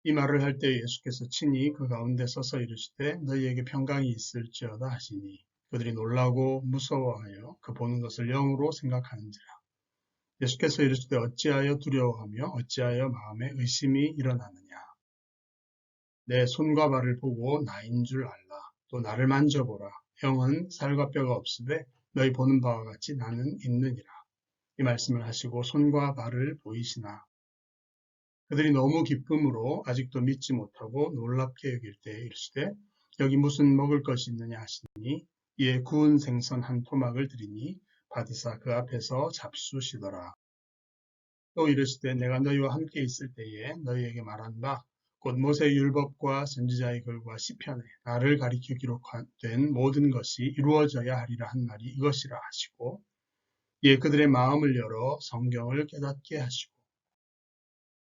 이 말을 할 때 예수께서 친히 그 가운데 서서 이르시되 너희에게 평강이 있을지어다 하시니 그들이 놀라고 무서워하여 그 보는 것을 영으로 생각하는지라. 예수께서 이르시되 어찌하여 두려워하며 어찌하여 마음에 의심이 일어나느냐. 내 손과 발을 보고 나인 줄 알라. 또 나를 만져보라. 영은 살과 뼈가 없으되 너희 보는 바와 같이 나는 있느니라. 이 말씀을 하시고 손과 발을 보이시나 그들이 너무 기쁨으로 아직도 믿지 못하고 놀랍게 여길 때에 이르시되 여기 무슨 먹을 것이 있느냐 하시니 이에 구운 생선 한 토막을 드리니 받으사 그 앞에서 잡수시더라. 또 이르시되 내가 너희와 함께 있을 때에 너희에게 말한 바 곧 모세 율법과 선지자의 글과 시편에 나를 가리켜 기록된 모든 것이 이루어져야 하리라 한 말이 이것이라 하시고 이에 그들의 마음을 열어 성경을 깨닫게 하시고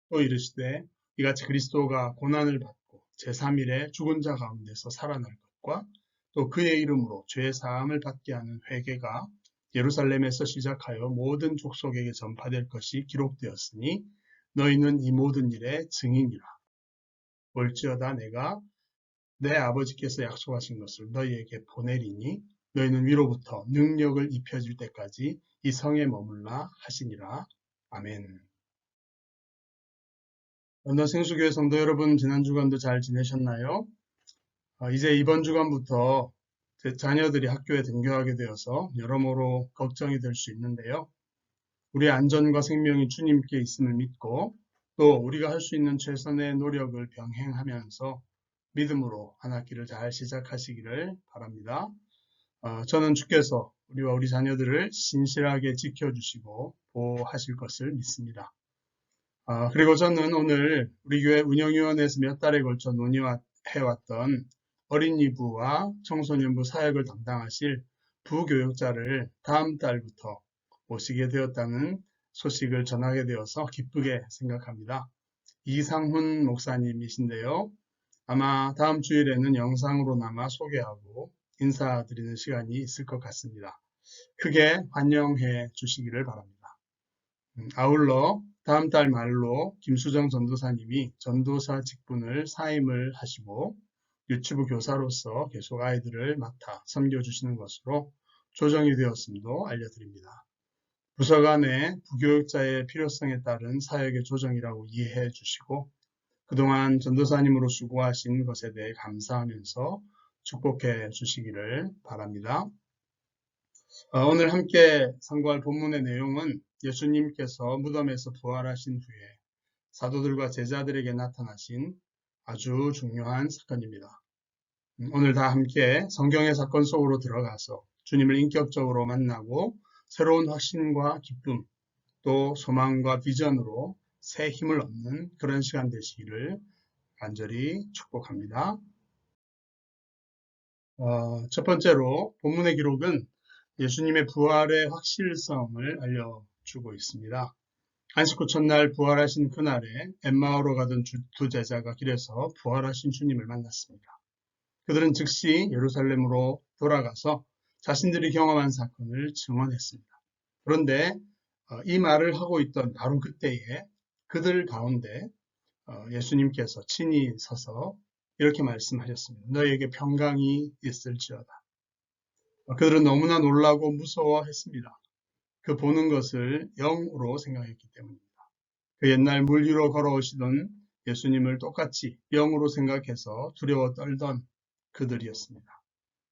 또 이르시되 이같이 그리스도가 고난을 받고 제3일에 죽은 자 가운데서 살아날 것과 또 그의 이름으로 죄 사함을 받게 하는 회개가 예루살렘에서 시작하여 모든 족속에게 전파될 것이 기록되었으니 너희는 이 모든 일의 증인이라. 볼지어다 내가 내 아버지께서 약속하신 것을 너희에게 보내리니 너희는 위로부터 능력을 입혀질 때까지 이 성에 머물라 하시니라. 아멘. 런던 생수교회 성도 여러분, 지난 주간도 잘 지내셨나요? 이제 이번 주간부터 제 자녀들이 학교에 등교하게 되어서 여러모로 걱정이 될 수 있는데요. 우리의 안전과 생명이 주님께 있음을 믿고 또 우리가 할 수 있는 최선의 노력을 병행하면서 믿음으로 한 학기를 잘 시작하시기를 바랍니다. 저는 주께서 우리와 우리 자녀들을 신실하게 지켜주시고 보호하실 것을 믿습니다. 그리고 저는 오늘 우리 교회 운영위원회에서 몇 달에 걸쳐 논의해왔던 어린이부와 청소년부 사역을 담당하실 부교육자를 다음 달부터 모시게 되었다는 소식을 전하게 되어서 기쁘게 생각합니다. 이상훈 목사님이신데요. 아마 다음 주일에는 영상으로나마 소개하고 인사드리는 시간이 있을 것 같습니다. 크게 환영해 주시기를 바랍니다. 아울러 다음 달 말로 김수정 전도사님이 전도사 직분을 사임을 하시고 유치부 교사로서 계속 아이들을 맡아 섬겨주시는 것으로 조정이 되었음도 알려드립니다. 부서 간의 부교육자의 필요성에 따른 사역의 조정이라고 이해해 주시고 그동안 전도사님으로 수고하신 것에 대해 감사하면서 축복해 주시기를 바랍니다. 오늘 함께 상고할 본문의 내용은 예수님께서 무덤에서 부활하신 후에 사도들과 제자들에게 나타나신 아주 중요한 사건입니다. 오늘 다 함께 성경의 사건 속으로 들어가서 주님을 인격적으로 만나고 새로운 확신과 기쁨, 또 소망과 비전으로 새 힘을 얻는 그런 시간 되시기를 간절히 축복합니다. 첫 번째로 본문의 기록은 예수님의 부활의 확실성을 알려주고 있습니다. 안식 후 첫날 부활하신 그날에 엠마오로 가던 두 제자가 길에서 부활하신 주님을 만났습니다. 그들은 즉시 예루살렘으로 돌아가서 자신들이 경험한 사건을 증언했습니다. 그런데 이 말을 하고 있던 바로 그때에 그들 가운데 예수님께서 친히 서서 이렇게 말씀하셨습니다. 너희에게 평강이 있을지어다. 그들은 너무나 놀라고 무서워했습니다. 그 보는 것을 영으로 생각했기 때문입니다. 그 옛날 물 위로 걸어오시던 예수님을 똑같이 영으로 생각해서 두려워 떨던 그들이었습니다.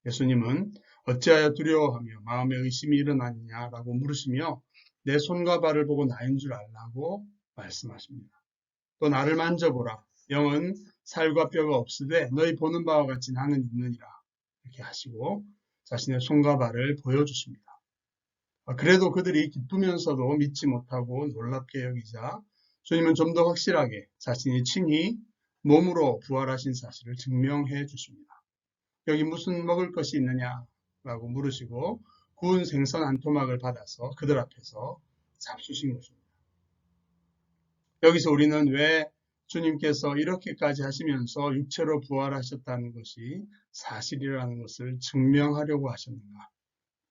예수님은 어찌하여 두려워하며 마음에 의심이 일어났냐라고 물으시며 내 손과 발을 보고 나인 줄 알라고 말씀하십니다. 또 나를 만져보라. 영은 살과 뼈가 없으되 너희 보는 바와 같이 나는 있느니라. 이렇게 하시고 자신의 손과 발을 보여주십니다. 그래도 그들이 기쁘면서도 믿지 못하고 놀랍게 여기자 주님은 좀 더 확실하게 자신이 친히 몸으로 부활하신 사실을 증명해 주십니다. 여기 무슨 먹을 것이 있느냐라고 물으시고 구운 생선 한 토막을 받아서 그들 앞에서 잡수신 것입니다. 여기서 우리는 왜 주님께서 이렇게까지 하시면서 육체로 부활하셨다는 것이 사실이라는 것을 증명하려고 하셨는가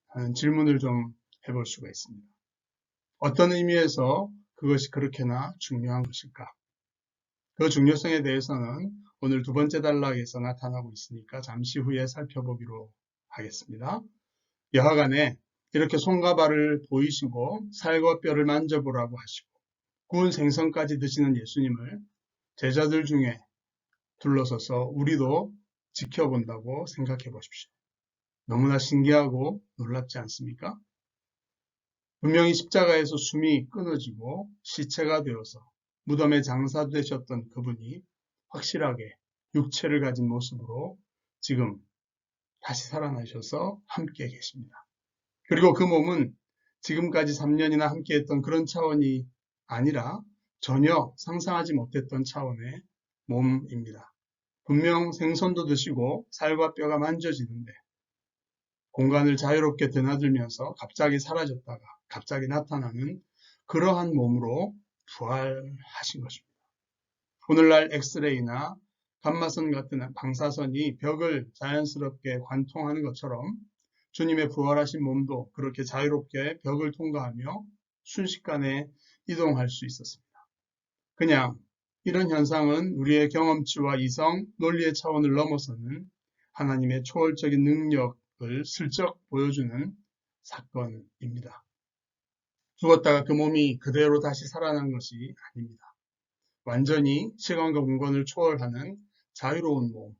하는 질문을 좀 해볼 수가 있습니다. 어떤 의미에서 그것이 그렇게나 중요한 것일까? 그 중요성에 대해서는 오늘 두 번째 단락에서 나타나고 있으니까 잠시 후에 살펴보기로 하겠습니다. 여하간에 이렇게 손과 발을 보이시고 살과 뼈를 만져보라고 하시고 구운 생선까지 드시는 예수님을 제자들 중에 둘러서서 우리도 지켜본다고 생각해 보십시오. 너무나 신기하고 놀랍지 않습니까? 분명히 십자가에서 숨이 끊어지고 시체가 되어서 무덤에 장사되셨던 그분이 확실하게 육체를 가진 모습으로 지금 다시 살아나셔서 함께 계십니다. 그리고 그 몸은 지금까지 3년이나 함께했던 그런 차원이 아니라 전혀 상상하지 못했던 차원의 몸입니다. 분명 생선도 드시고 살과 뼈가 만져지는데 공간을 자유롭게 드나들면서 갑자기 사라졌다가 갑자기 나타나는 그러한 몸으로 부활하신 것입니다. 오늘날 엑스레이나 감마선 같은 방사선이 벽을 자연스럽게 관통하는 것처럼 주님의 부활하신 몸도 그렇게 자유롭게 벽을 통과하며 순식간에 이동할 수 있었습니다. 그냥 이런 현상은 우리의 경험치와 이성, 논리의 차원을 넘어서는 하나님의 초월적인 능력을 슬쩍 보여주는 사건입니다. 죽었다가 그 몸이 그대로 다시 살아난 것이 아닙니다. 완전히 시간과 공간을 초월하는 자유로운 몸,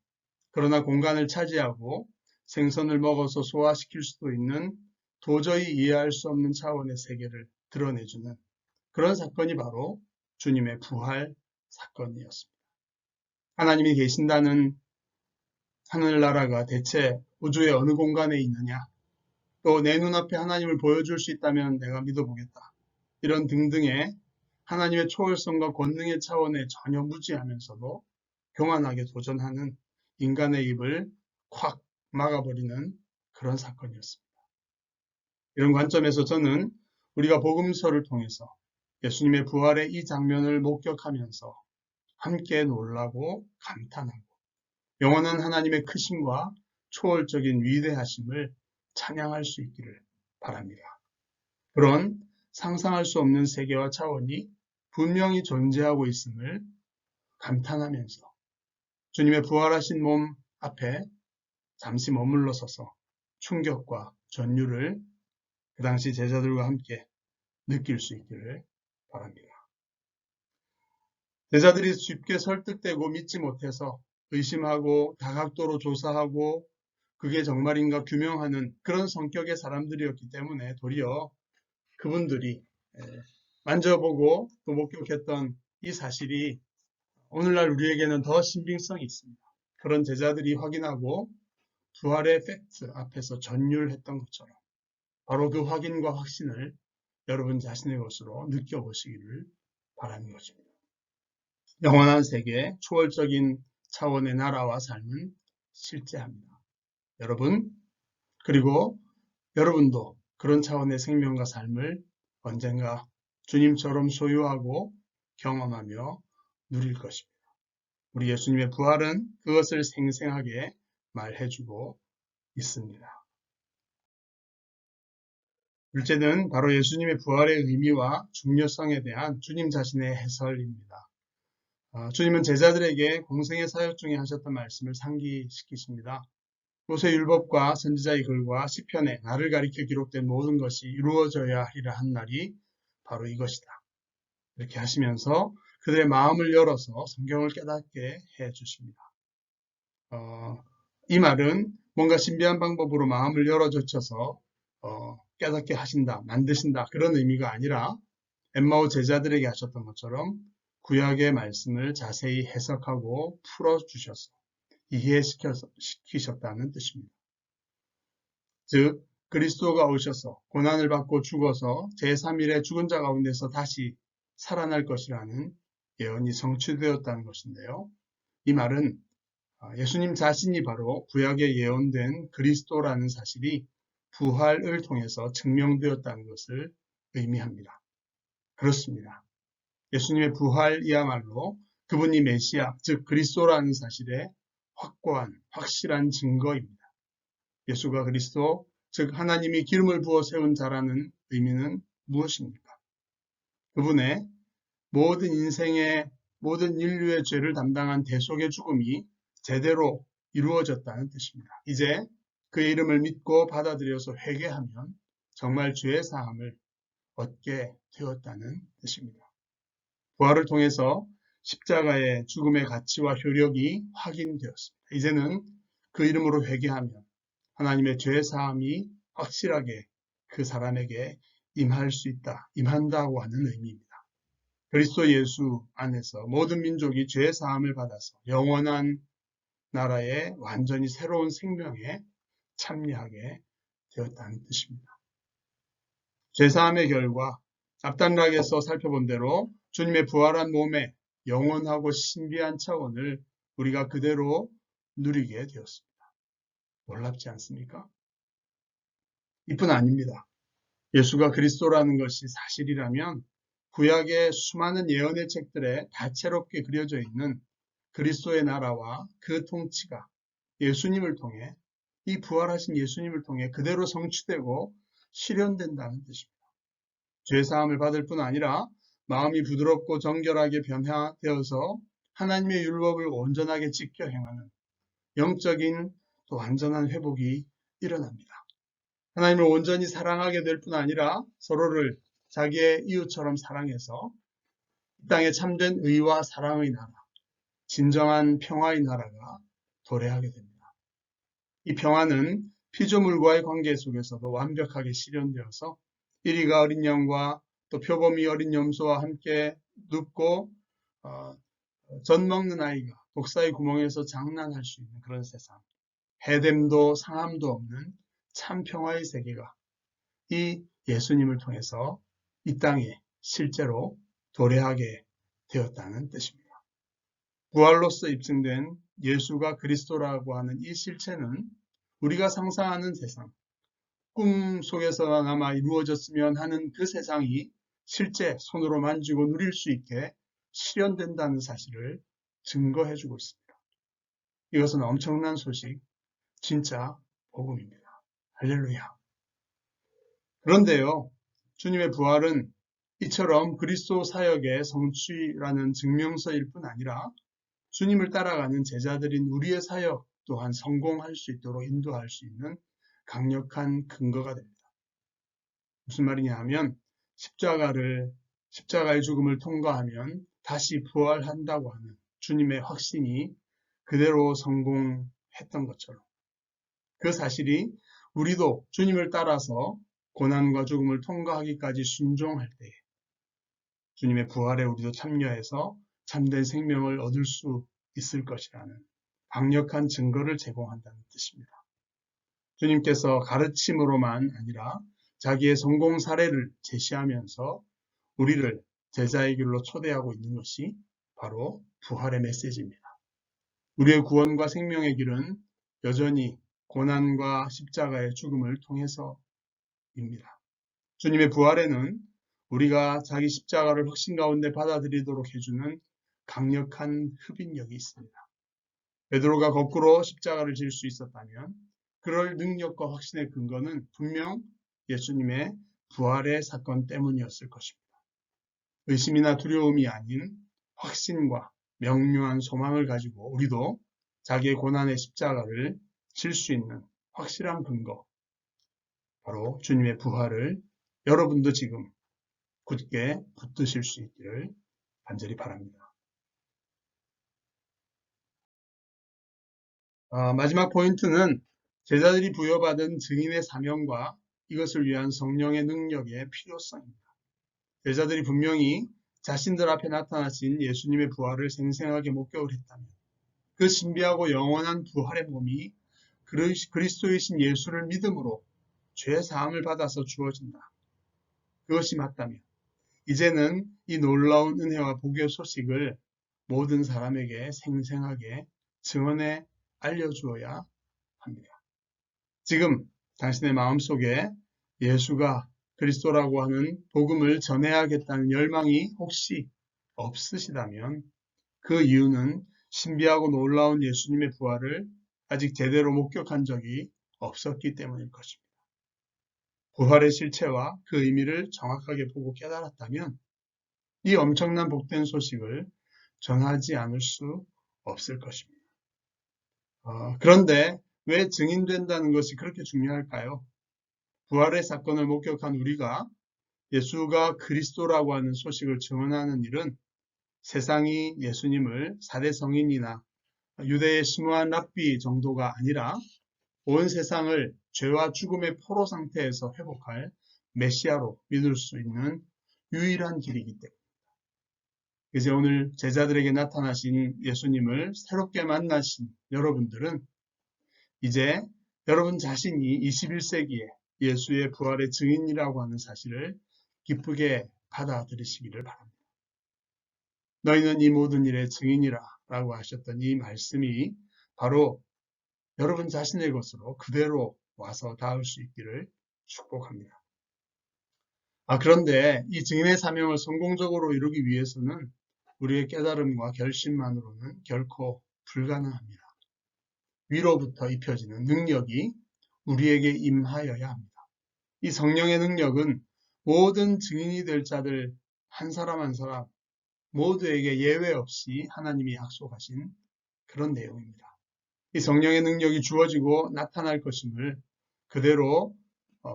그러나 공간을 차지하고 생선을 먹어서 소화시킬 수도 있는 도저히 이해할 수 없는 차원의 세계를 드러내주는 그런 사건이 바로 주님의 부활 사건이었습니다. 하나님이 계신다는 하늘나라가 대체 우주의 어느 공간에 있느냐? 또 내 눈앞에 하나님을 보여줄 수 있다면 내가 믿어보겠다. 이런 등등의 하나님의 초월성과 권능의 차원에 전혀 무지하면서도 교만하게 도전하는 인간의 입을 콱 막아버리는 그런 사건이었습니다. 이런 관점에서 저는 우리가 복음서를 통해서 예수님의 부활의 이 장면을 목격하면서 함께 놀라고 감탄하고 영원한 하나님의 크심과 초월적인 위대하심을 찬양할 수 있기를 바랍니다. 그런 상상할 수 없는 세계와 차원이 분명히 존재하고 있음을 감탄하면서 주님의 부활하신 몸 앞에 잠시 머물러 서서 충격과 전율을 그 당시 제자들과 함께 느낄 수 있기를 바랍니다. 제자들이 쉽게 설득되고 믿지 못해서 의심하고 다각도로 조사하고 그게 정말인가 규명하는 그런 성격의 사람들이었기 때문에 도리어 그분들이 만져보고 또 목격했던 이 사실이 오늘날 우리에게는 더 신빙성이 있습니다. 그런 제자들이 확인하고 부활의 팩트 앞에서 전율했던 것처럼 바로 그 확인과 확신을 여러분 자신의 것으로 느껴보시기를 바라는 것입니다. 영원한 세계, 초월적인 차원의 나라와 삶은 실제합니다. 여러분, 그리고 여러분도 그런 차원의 생명과 삶을 언젠가 주님처럼 소유하고 경험하며 누릴 것입니다. 우리 예수님의 부활은 그것을 생생하게 말해주고 있습니다. 둘째는 바로 예수님의 부활의 의미와 중요성에 대한 주님 자신의 해설입니다. 주님은 제자들에게 공생의 사역 중에 하셨던 말씀을 상기시키십니다. 모세율법과 선지자의 글과 시편에 나를 가리켜 기록된 모든 것이 이루어져야 하리라 한 날이 바로 이것이다. 이렇게 하시면서 그들의 마음을 열어서 성경을 깨닫게 해주십니다. 이 말은 뭔가 신비한 방법으로 마음을 열어젖혀서 깨닫게 하신다, 만드신다 그런 의미가 아니라 엠마오 제자들에게 하셨던 것처럼 구약의 말씀을 자세히 해석하고 풀어주셔서 이해시키셨다는 뜻입니다. 즉 그리스도가 오셔서 고난을 받고 죽어서 제3일에 죽은 자 가운데서 다시 살아날 것이라는 예언이 성취되었다는 것인데요. 이 말은 예수님 자신이 바로 구약에 예언된 그리스도라는 사실이 부활을 통해서 증명되었다는 것을 의미합니다. 그렇습니다. 예수님의 부활이야말로 그분이 메시아, 즉 그리스도라는 사실의 확고한, 확실한 증거입니다. 예수가 그리스도, 즉 하나님이 기름을 부어 세운 자라는 의미는 무엇입니까? 그분의 모든 인생의 모든 인류의 죄를 담당한 대속의 죽음이 제대로 이루어졌다는 뜻입니다. 이제 그의 이름을 믿고 받아들여서 회개하면 정말 죄의 사함을 얻게 되었다는 뜻입니다. 부활을 통해서 십자가의 죽음의 가치와 효력이 확인되었습니다. 이제는 그 이름으로 회개하면 하나님의 죄 사함이 확실하게 그 사람에게 임할 수 있다, 임한다고 하는 의미입니다. 그리스도 예수 안에서 모든 민족이 죄 사함을 받아서 영원한 나라의 완전히 새로운 생명에 참여하게 되었다는 뜻입니다. 죄 사함의 결과 앞단락에서 살펴본 대로 주님의 부활한 몸의 영원하고 신비한 차원을 우리가 그대로 누리게 되었습니다. 놀랍지 않습니까? 이뿐 아닙니다. 예수가 그리스도라는 것이 사실이라면 구약의 수많은 예언의 책들에 다채롭게 그려져 있는 그리스도의 나라와 그 통치가 예수님을 통해 이 부활하신 예수님을 통해 그대로 성취되고 실현된다는 뜻입니다. 죄사함을 받을 뿐 아니라 마음이 부드럽고 정결하게 변화되어서 하나님의 율법을 온전하게 지켜 행하는 영적인 또 완전한 회복이 일어납니다. 하나님을 온전히 사랑하게 될 뿐 아니라 서로를 자기의 이웃처럼 사랑해서 이 땅에 참된 의와 사랑의 나라, 진정한 평화의 나라가 도래하게 됩니다. 이 평화는 피조물과의 관계 속에서도 완벽하게 실현되어서 이리가 어린 양과 또 표범이 어린 염소와 함께 눕고 젖 먹는 아이가 독사의 구멍에서 장난할 수 있는 그런 세상, 해됨도 상함도 없는 참 평화의 세계가 이 예수님을 통해서 이 땅에 실제로 도래하게 되었다는 뜻입니다. 부활로서 입증된 예수가 그리스도라고 하는 이 실체는 우리가 상상하는 세상, 꿈 속에서나마 이루어졌으면 하는 그 세상이 실제 손으로 만지고 누릴 수 있게 실현된다는 사실을 증거해주고 있습니다. 이것은 엄청난 소식, 진짜 복음입니다. 할렐루야. 그런데요, 주님의 부활은 이처럼 그리스도 사역의 성취라는 증명서일 뿐 아니라 주님을 따라가는 제자들인 우리의 사역 또한 성공할 수 있도록 인도할 수 있는 강력한 근거가 됩니다. 무슨 말이냐 하면 십자가의 죽음을 통과하면 다시 부활한다고 하는 주님의 확신이 그대로 성공했던 것처럼 그 사실이 우리도 주님을 따라서 고난과 죽음을 통과하기까지 순종할 때에 주님의 부활에 우리도 참여해서 참된 생명을 얻을 수 있을 것이라는 강력한 증거를 제공한다는 뜻입니다. 주님께서 가르침으로만 아니라 자기의 성공 사례를 제시하면서 우리를 제자의 길로 초대하고 있는 것이 바로 부활의 메시지입니다. 우리의 구원과 생명의 길은 여전히 고난과 십자가의 죽음을 통해서입니다. 주님의 부활에는 우리가 자기 십자가를 확신 가운데 받아들이도록 해주는 강력한 흡인력이 있습니다. 베드로가 거꾸로 십자가를 질 수 있었다면 그럴 능력과 확신의 근거는 분명 예수님의 부활의 사건 때문이었을 것입니다. 의심이나 두려움이 아닌 확신과 명료한 소망을 가지고 우리도 자기의 고난의 십자가를 질 수 있는 확실한 근거, 바로 주님의 부활을 여러분도 지금 굳게 붙드실 수 있기를 간절히 바랍니다. 마지막 포인트는 제자들이 부여받은 증인의 사명과 이것을 위한 성령의 능력의 필요성입니다. 제자들이 분명히 자신들 앞에 나타나신 예수님의 부활을 생생하게 목격을 했다면 그 신비하고 영원한 부활의 몸이 그리스도이신 예수를 믿음으로 죄 사함을 받아서 주어진다. 그것이 맞다면 이제는 이 놀라운 은혜와 복의 소식을 모든 사람에게 생생하게 증언해 알려주어야 합니다. 지금 당신의 마음속에 예수가 그리스도라고 하는 복음을 전해야겠다는 열망이 혹시 없으시다면 그 이유는 신비하고 놀라운 예수님의 부활을 아직 제대로 목격한 적이 없었기 때문일 것입니다. 부활의 실체와 그 의미를 정확하게 보고 깨달았다면 이 엄청난 복된 소식을 전하지 않을 수 없을 것입니다. 그런데 왜 증인된다는 것이 그렇게 중요할까요? 부활의 사건을 목격한 우리가 예수가 그리스도라고 하는 소식을 증언하는 일은 세상이 예수님을 4대 성인이나 유대의 시므한 랍비 정도가 아니라 온 세상을 죄와 죽음의 포로 상태에서 회복할 메시아로 믿을 수 있는 유일한 길이기 때문입니다. 이제 오늘 제자들에게 나타나신 예수님을 새롭게 만나신 여러분들은 이제 여러분 자신이 21세기에 예수의 부활의 증인이라고 하는 사실을 기쁘게 받아들이시기를 바랍니다. 너희는 이 모든 일의 증인이라 라고 하셨던 이 말씀이 바로 여러분 자신의 것으로 그대로 와서 닿을 수 있기를 축복합니다. 그런데 이 증인의 사명을 성공적으로 이루기 위해서는 우리의 깨달음과 결심만으로는 결코 불가능합니다. 위로부터 입혀지는 능력이 우리에게 임하여야 합니다. 이 성령의 능력은 모든 증인이 될 자들 한 사람 한 사람 모두에게 예외 없이 하나님이 약속하신 그런 내용입니다. 이 성령의 능력이 주어지고 나타날 것임을 그대로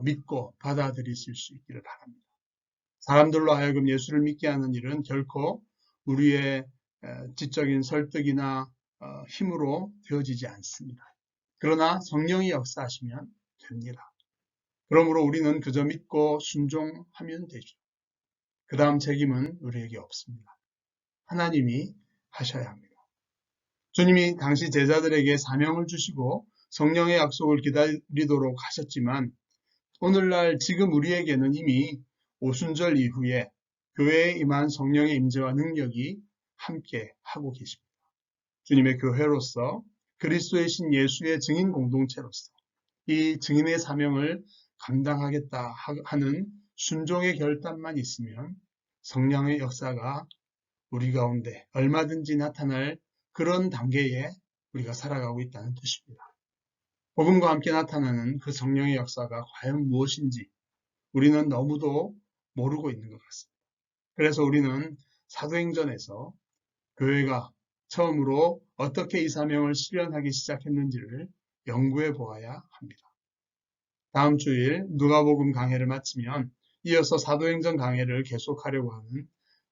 믿고 받아들이실 수 있기를 바랍니다. 사람들로 하여금 예수를 믿게 하는 일은 결코 우리의 지적인 설득이나 힘으로 되어지지 않습니다. 그러나 성령이 역사하시면 됩니다. 그러므로 우리는 그저 믿고 순종하면 되죠. 그 다음 책임은 우리에게 없습니다. 하나님이 하셔야 합니다. 주님이 당시 제자들에게 사명을 주시고 성령의 약속을 기다리도록 하셨지만 오늘날 지금 우리에게는 이미 오순절 이후에 교회에 임한 성령의 임재와 능력이 함께 하고 계십니다. 주님의 교회로서 그리스도의 신 예수의 증인 공동체로서 이 증인의 사명을 감당하겠다 하는 순종의 결단만 있으면 성령의 역사가 우리 가운데 얼마든지 나타날 그런 단계에 우리가 살아가고 있다는 뜻입니다. 복음과 함께 나타나는 그 성령의 역사가 과연 무엇인지 우리는 너무도 모르고 있는 것 같습니다. 그래서 우리는 사도행전에서 교회가 처음으로 어떻게 이 사명을 실현하기 시작했는지를 연구해 보아야 합니다. 다음 주일 누가복음 강해를 마치면 이어서 사도행전 강해를 계속하려고 하는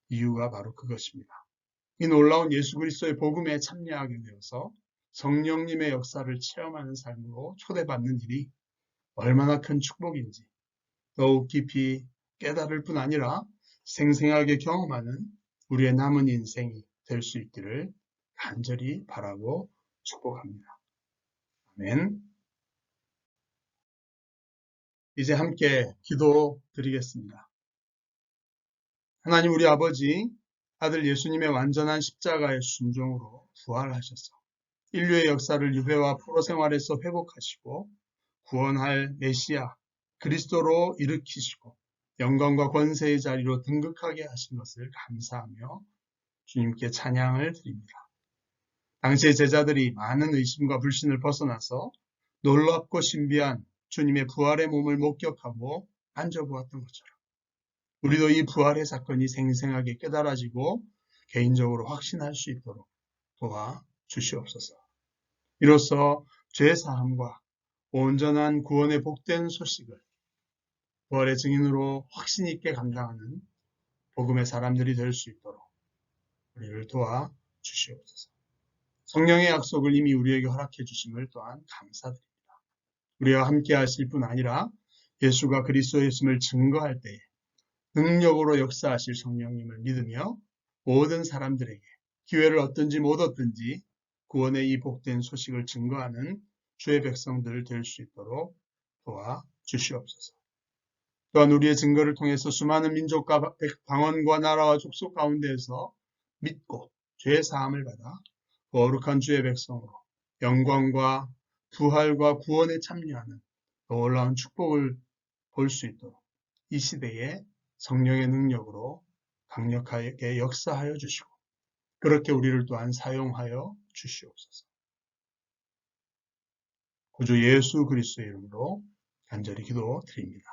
이유가 바로 그것입니다. 이 놀라운 예수 그리스도의 복음에 참여하게 되어서 성령님의 역사를 체험하는 삶으로 초대받는 일이 얼마나 큰 축복인지 더욱 깊이 깨달을 뿐 아니라 생생하게 경험하는 우리의 남은 인생이 될 수 있기를 간절히 바라고 축복합니다. 아멘. 이제 함께 기도 드리겠습니다. 하나님 우리 아버지, 아들 예수님의 완전한 십자가의 순종으로 부활하셔서 인류의 역사를 유배와 포로 생활에서 회복하시고 구원할 메시아 그리스도로 일으키시고 영광과 권세의 자리로 등극하게 하신 것을 감사하며 주님께 찬양을 드립니다. 당시의 제자들이 많은 의심과 불신을 벗어나서 놀랍고 신비한 주님의 부활의 몸을 목격하고 만져보았던 것처럼 우리도 이 부활의 사건이 생생하게 깨달아지고 개인적으로 확신할 수 있도록 도와 주시옵소서. 이로써 죄사함과 온전한 구원의 복된 소식을 부활의 증인으로 확신 있게 감당하는 복음의 사람들이 될 수 있도록 우리를 도와 주시옵소서. 성령의 약속을 이미 우리에게 허락해 주심을 또한 감사드립니다. 우리와 함께 하실 뿐 아니라 예수가 그리스도였음을 증거할 때에 능력으로 역사하실 성령님을 믿으며 모든 사람들에게 기회를 얻든지 못 얻든지 구원의 이 복된 소식을 증거하는 주의 백성들 될 수 있도록 도와 주시옵소서. 또한 우리의 증거를 통해서 수많은 민족과 방언과 나라와 족속 가운데에서 믿고 죄 사함을 받아 거룩한 주의 백성으로 영광과 부활과 구원에 참여하는 놀라운 축복을 볼 수 있도록 이 시대에 성령의 능력으로 강력하게 역사하여 주시고 그렇게 우리를 또한 사용하여 주시옵소서. 구주 예수 그리스도의 이름으로 간절히 기도드립니다.